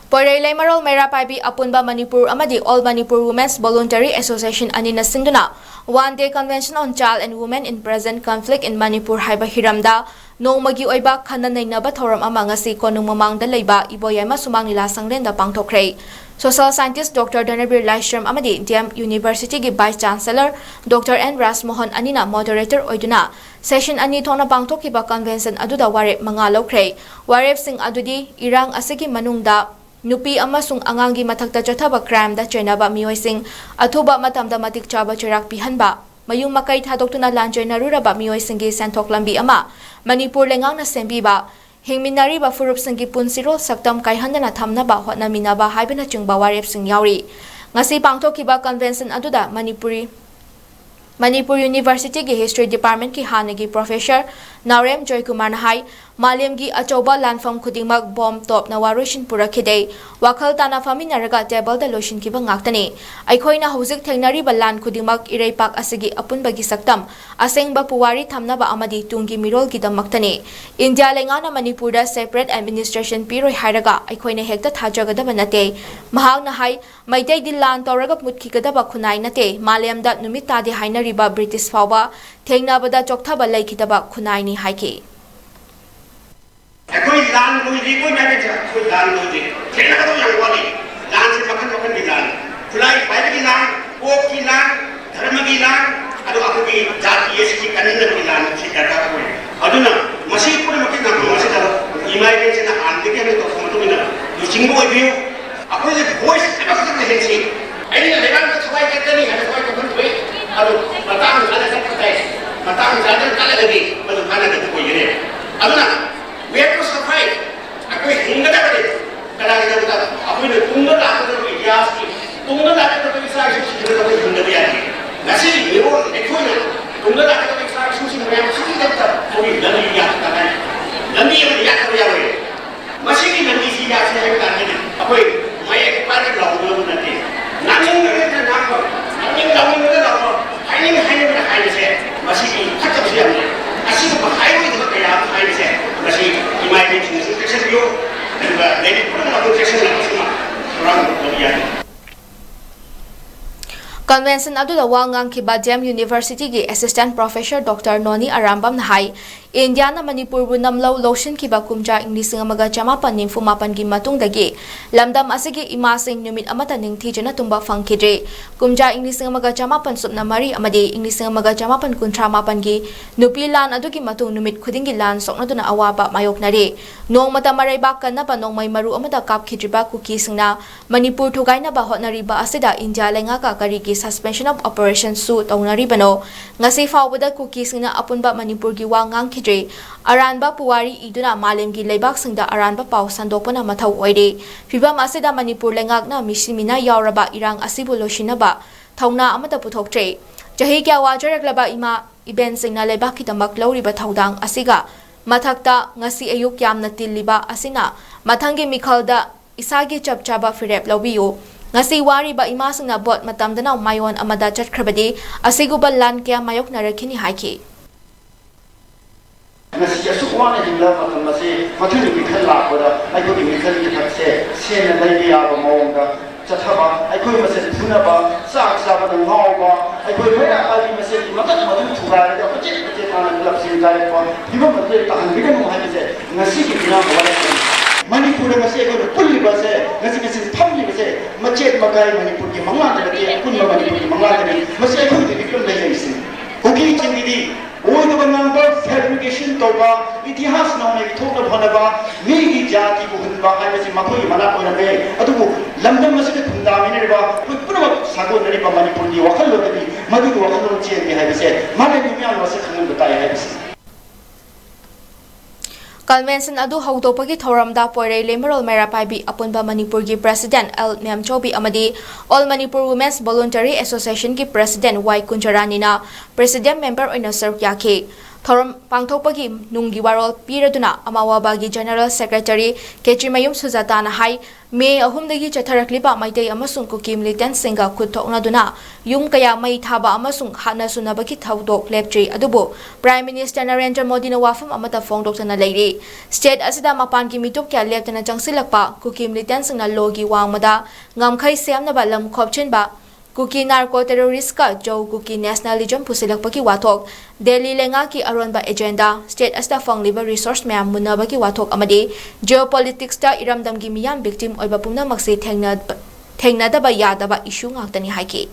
Poirei Leimarol Mera Paibi Apunba Manipur Amadi All Manipur Women's Voluntary Association Anina Singduna One-Day Convention on Child and Women in Present Conflict in Manipur Haiba Hiramda Nongmagi Oiba Khana Nainaba Thoram Amangasi Konung Mamangda Leiba Iboyama Sumang Nila Sanglenda Pangtokre Social Scientist Dr. Dhanabir Laishram Amadi DM University Gi Vice Chancellor Dr. N. Ras Mohan Anina Moderator Oiduna Session Ani Thona Pangtokiba Convention Aduda Warep Manga Lokre Warep Sing Adudi Irang Asigi Manungda Nupi amasung angangi mathakta chathaba crime da chainaba miyoising athuba matamda matik chaba chirak pihanba mayung makai thadoktuna lanjoy naruraba miyoisinggi senthok lambi ama Manipur lengang na sembiba hingminari ba furup singgi punsiro saktam kaihandana thamnaba hotnaminaba haibena chungba warep sing yauri ngasi pangthokiba convention aduda Manipur University ki History Department ki hanagi Professor Naurem Joy Kumar Nahai Malim gi achoba landfam khudingmak bomb top na warushin purakide wakhal tana faminaraga table da lotion ki bangaktani aikhoina hojik thengnari ba land khudingmak iraipak asigi apunbagi saktam asengba puwari thamnaba amadi tungi mirol gi damaktani India lengana Manipur da separate administration piroi hairaga aikhoina hekta thajagada banate mahang nahai maitai di land toraga mutki kadaba khunai nate Malim da numita di hainariba British fawba thengnabada chokthaba laikitaba khunai ni haiki कोई लान कोई री कोई मैंने जब कोई लान कोई री खेलना का तो यहाँ वाली लान से मक्खन की लान खुलाई पैर की लान कोप की लान धर्म की लान अरे आपको की जाति ये की कन्नड़ की लान से करता कोई अदु ना मसीह पूरे मक्खन ना मसीह तो इमारत से ना आंटे के हमें तो समझो ना जो चिंगो है भी आपको ये वॉइस ऐसा करते हैं सी ऐनी ना लेकिन तो सवाई करते नहीं है सवाई करते हुए अरे बताऊं ज़्यादा सब पता है बताऊं ज़्यादा काला लगी मतलब खाना करते कोई ये अदु ना we have to survive. Aku hingga dah beri. Kalau kita buat, aku ini tunggu dah kita beri gas, tunggu dah kita beri sahih suci kita beri hingga dia ni. Nasi mirror, ekor ni, tunggu dah kita beri sahih suci mereka suci kita beri lagi dia kita kan. Lagi yang dia kerja beri. Masih ni lagi si dia saya kita ni. Aku ini, saya kepada lawan dulu nanti. Nanti kita nak, nanti lawan kita lawan. Hari ni saya masih ni kacau siapa ni. Asyik bahaya itu kerja hari saya. Masih imaji jenis kecil bio dan jadi pun aku kecil lagi semua orang berlian. Convention aduda wangang ki Badem University gi Assistant Professor Dr. Noni Arambam Nahai India na Manipur bu namlo lotion ki bakumja English ngamaga jamapan nimfu mapan gi matung dagi lamdam asigi imasing numit amata ning thijana tumba fangkidre kumja English ngamaga jamapan supna mari amadi English ngamaga jamapan kuntra mapan gi nupi lan adugi matung numit khudingi lan sokna duna awaba mayok nare nong mata marai ba kanna ba nong mai maru amada kap khidriba kuki singna Manipur thugaina ba hotnari ba asida India lenga ka kari ki suspension of operation suit taunari bano ngasi fawbada kuki singna apunba Manipur gi wangang Aranba puwari iduna malim gi leibak singda aranba pau sandokpana mathau oire fibam asida Manipur lengak na misimina yauraba irang asibu loshinaba thauna amata puthoktre jahi kya wajaraklaba ima event singna leibak kitamak loriba thaudang asiga mathakta ngasi ayuk yamna tilliba asina mathangi mikhalda isagi chapchaba firep lobiyo ngasi wari ba ima singna bot matamdana mayon amada chatkrabadi asiguba lan kya mayok narakini haiki Nasi asukwana hingga masih materi mikal lah pada, aku di mikal kita sen lagi apa mau dah, cakap aku masih tuna ba, sak dengan ngau ba, aku mereka lagi masih materi tukar, aku cek mana gelap sini jaya ba, ibu materi tahan bikin mau hari saya, nasi kita boleh. Manipur masih aku pulih bahasa, nasi pamli bahasa, macet makai Manipur ki mangal tadi, aku Manipur ki mangal tadi, masih aku di bikin lagi sini. Okey cendiri. Old number fabrication toba itihas nong thok bhanaba migi jati buhunba haibasi makoi mana koina be adu lamdam masike thunda mine ba pura sago nari ba Manipur di wakhal lo di madu wakhal lo chen di haibase mane dumyan wase khangun batai haibase Convention adu haudopagi thoramda Poirei Leimarol Mera Paibi apunba Manipur gi President L. Mem Chobi amadi All Manipur Women's Voluntary Association gi President Y. Kunjarani na President Member oina serve yaki थौरम पांगथोकपगी नुंगी वारोल पीरदुना अमावाबागी general secretary Kechimayum सुजाताना हाई मे अहुमदगी चथरकलिबा माइतै अमसुंग कुकी मिलिटेंटसिंगा खुथोकनादुना युम कया मई थाबा अमसुंग हाना सुनबगी थौदोक लेप्ट्री अदुबो प्राइम मिनिस्टर नरेंद्र मोदीना वाफम अमता फोंदोक्तना लेरी स्टेट असिदा मपानगी मिटुक क्या लेप्तना चंगसिलकपा कुकी मिलिटेंटसिंगना लोगी वांगमदा ngamkhai semnaba lam khopchinba kuki narco terrorist ka jo kuki nationalism pusilakpaki wathok Delhi lenga ki aronba agenda state asta fangliba resource mayam munaba ki wathok amadi geopolitics ta iramdam gi miyam victim oiba pumna makse thengna daba yadaba issue ngaktani haiki